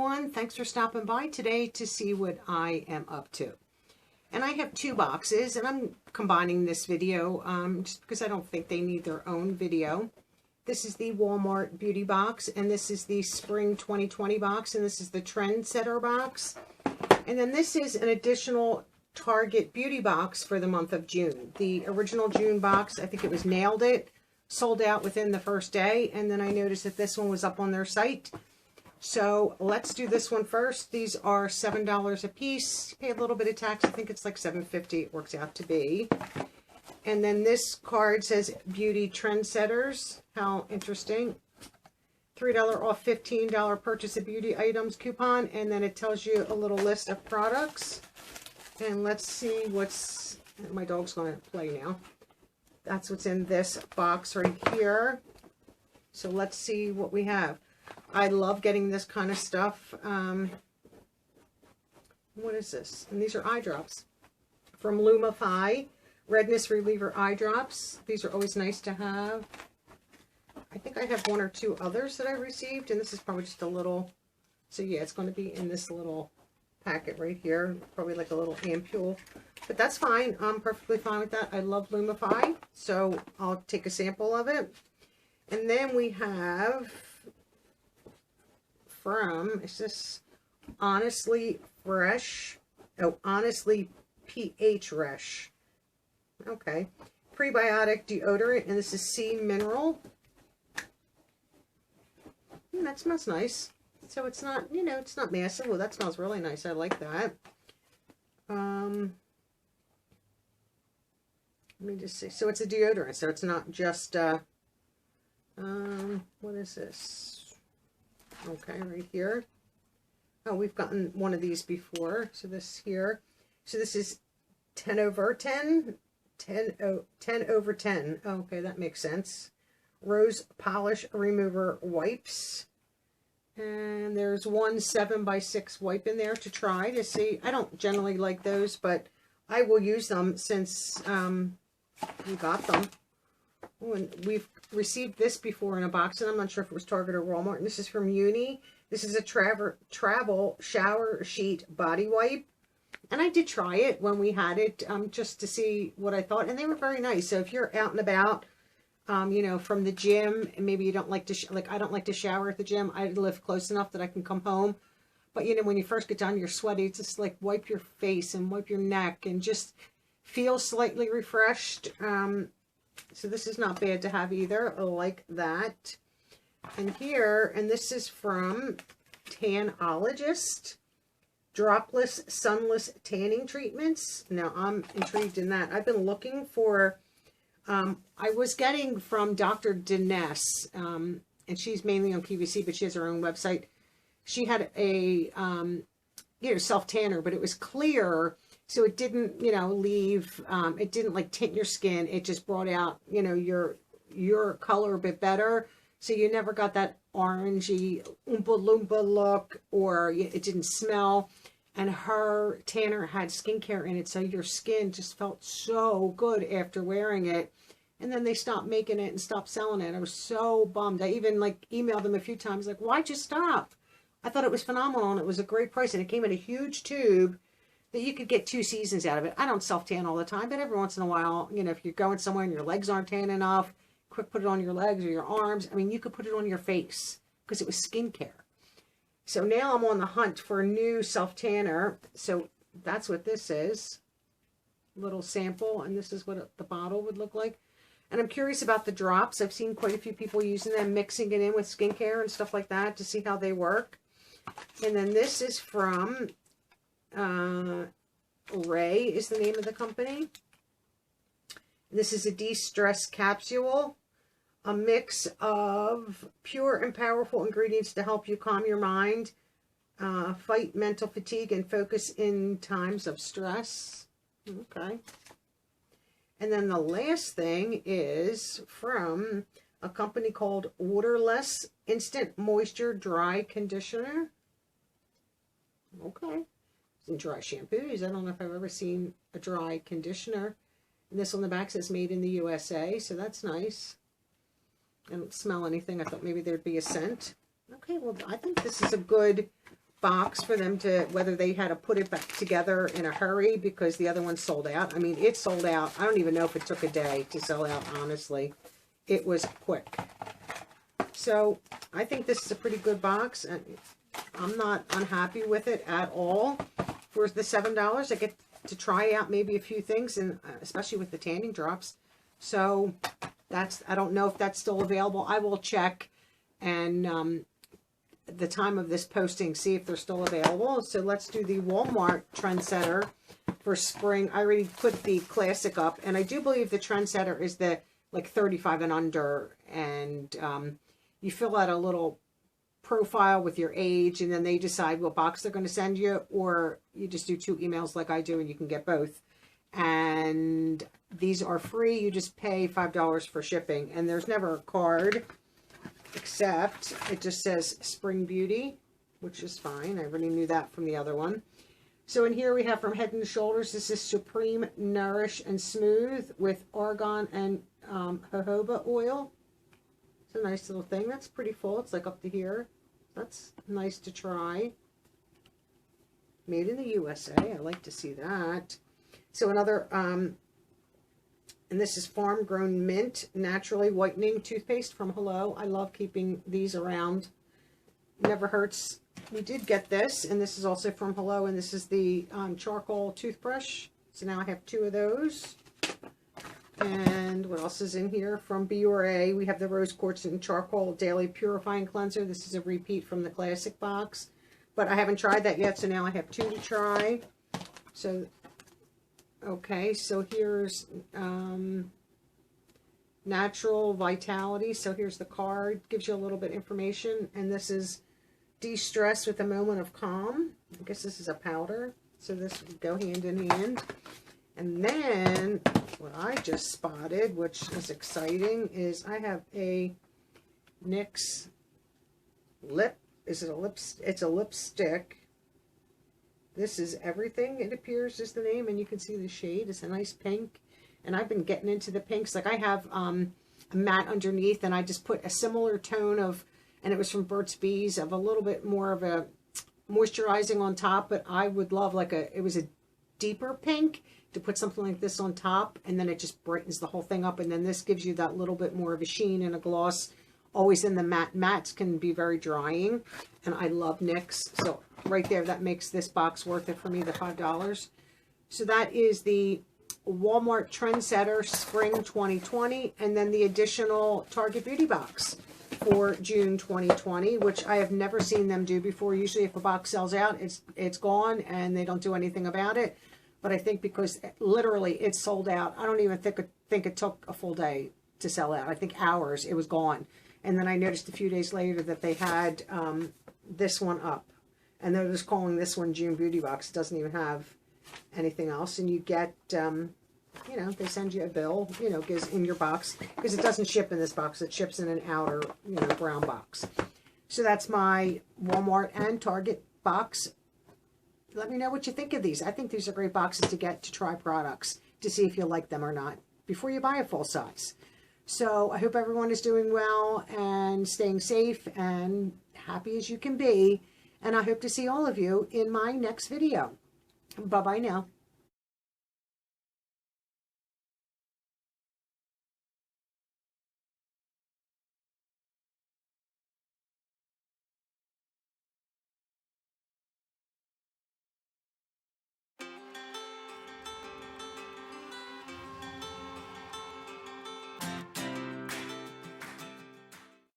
everyone. Thanks for stopping by today to see what I am up to. And I have two boxes, and I'm combining this video just because I don't think they need their own video. This is the Walmart Beauty box, and this is the Spring 2020 box, and this is the Trendsetter box. And then this is an additional Target Beauty box for the month of June. The original June box, I think it was Nailed It, sold out within the first day, and then I noticed that this one was up on their site. So let's do this one first. These are $7 a piece. Pay a little bit of tax. I think it's like $7.50 it works out to be. And then this card says Beauty Trendsetters. How interesting. $3 off $15 purchase of beauty items coupon. And then it tells you a little list of products. And let's see what's... My dog's going to play now. That's what's in this box right here. So let's see what we have. I love getting this kind of stuff. What is this? And these are eye drops from Lumify. Redness Reliever eye drops. These are always nice to have. I think I have one or two others that I received, and this is probably just a little... So yeah, it's going to be in this little packet right here. Probably like a little ampule. But that's fine. I'm perfectly fine with that. I love Lumify, so I'll take a sample of it. And then we have... from, is this Honestly Fresh? Oh, Honestly PHresh. Okay. Prebiotic deodorant, and this is sea mineral. That smells nice. So it's not, you know, it's not massive. Well, that smells really nice. I like that. Let me just see. So it's a deodorant, so it's not just, what is this? Okay, right here. Oh, we've gotten one of these before. So this here. So this is tenoverten. 10/10. Oh, okay, that makes sense. Rose polish remover wipes. And there's one 7x6 wipe in there to try to see. I don't generally like those, but I will use them since we got them. Oh, and we've received this before in a box, and I'm not sure if it was Target or Walmart. And this is from Yuni. This is a travel shower sheet body wipe. And I did try it when we had it, just to see what I thought. And they were very nice. So if you're out and about, you know, from the gym, and maybe you don't like to, like I don't like to shower at the gym. I live close enough that I can come home. But, you know, when you first get done, you're sweaty. It's just like wipe your face and wipe your neck and just feel slightly refreshed. So this is not bad to have either. I like that. And here, and this is from Tanologist. Dropless, sunless tanning treatments. Now, I'm intrigued in that. I've been looking for, I was getting from Dr. Destress, and she's mainly on PVC, but she has her own website. She had a, you know, self-tanner, but it was clear, so it didn't, you know, leave, it didn't like tint your skin. It just brought out, you know, your color a bit better. So you never got that orangey Oompa Loompa look, or it didn't smell. And her tanner had skincare in it, so your skin just felt so good after wearing it. And then they stopped making it and stopped selling it. I was so bummed. I even like emailed them a few times, like, why'd you stop? I thought it was phenomenal, and it was a great price, and it came in a huge tube that you could get 2 seasons out of it. I don't self-tan all the time, but every once in a while, you know, if you're going somewhere and your legs aren't tan enough, quick put it on your legs or your arms. I mean, you could put it on your face because it was skincare. So now I'm on the hunt for a new self-tanner. So that's what this is. Little sample, and this is what the bottle would look like. And I'm curious about the drops. I've seen quite a few people using them, mixing it in with skincare and stuff like that to see how they work. And then this is from Ray is the name of the company. This is a de-stress capsule. A mix of pure and powerful ingredients to help you calm your mind, fight mental fatigue, and focus in times of stress. Okay. And then the last thing is from a company called Waterless Instant Moisture Dry Conditioner. Okay. Some dry shampoos. I don't know if I've ever seen a dry conditioner. And this on the back says made in the USA, so that's nice. I don't smell anything. I thought maybe there'd be a scent. Okay, well, I think this is a good box for them to, whether they had to put it back together in a hurry because the other one sold out. I mean, it sold out. I don't even know if it took a day to sell out, honestly. It was quick. So I think this is a pretty good box. And I'm not unhappy with it at all. For the $7, I get to try out maybe a few things, and especially with the tanning drops. So that's, I don't know if that's still available. I will check and the time of this posting, see if they're still available. So let's do the Walmart Trendsetter for spring. I already put the classic up, and I do believe the Trendsetter is the like 35 and under, and you fill out a little profile with your age, and then they decide what box they're going to send you, or you just do 2 emails like I do, and you can get both. And these are free. You just pay $5 for shipping, and there's never a card, except it just says Spring Beauty, which is fine. I already knew that from the other one. So in here we have from Head and Shoulders, this is Supreme Nourish and Smooth with argan and jojoba oil. It's a nice little thing. That's pretty full. It's like up to here. That's nice to try. Made in the USA. I like to see that. So another, and this is Farm Grown Mint Naturally Whitening Toothpaste from Hello. I love keeping these around. Never hurts. We did get this, and this is also from Hello, and this is the charcoal toothbrush. So now I have 2 of those. And what else is in here? From Biore, we have the Rose Quartz and Charcoal Daily Purifying Cleanser. This is a repeat from the classic box, but I haven't tried that yet, so now I have 2 to try. So, okay, so here's Natural Vitality. So here's the card, gives you a little bit of information, and this is De-Stress with a Moment of Calm. I guess this is a powder, so this would go hand in hand. And then what I just spotted, which is exciting, is I have a NYX lip. Is it a lip? It's a lipstick. This is Everything, it appears, is the name, and you can see the shade. It's a nice pink, and I've been getting into the pinks. Like I have a matte underneath, and I just put a similar tone of, and it was from Burt's Bees, of a little bit more of a moisturizing on top, but I would love like it was a deeper pink, to put something like this on top, and then it just brightens the whole thing up, and then this gives you that little bit more of a sheen and a gloss. Always in the matte. Mattes can be very drying, and I love NYX, so right there, that makes this box worth it for me, the $5. So that is the Walmart Trendsetter Spring 2020, and then the additional Target Beauty box for June 2020, which I have never seen them do before. Usually if a box sells out, it's gone, and they don't do anything about it. But I think because literally it's sold out, I don't even think it took a full day to sell out. I think hours, it was gone. And then I noticed a few days later that they had this one up. And they're just calling this one June Beauty Box. It doesn't even have anything else. And you get, you know, they send you a bill, you know, goes in your box. Because it doesn't ship in this box. It ships in an outer, you know, brown box. So that's my Walmart and Target box. Let me know what you think of these. I think these are great boxes to get to try products, to see if you like them or not, before you buy a full size. So I hope everyone is doing well and staying safe and happy as you can be. And I hope to see all of you in my next video. Bye-bye now.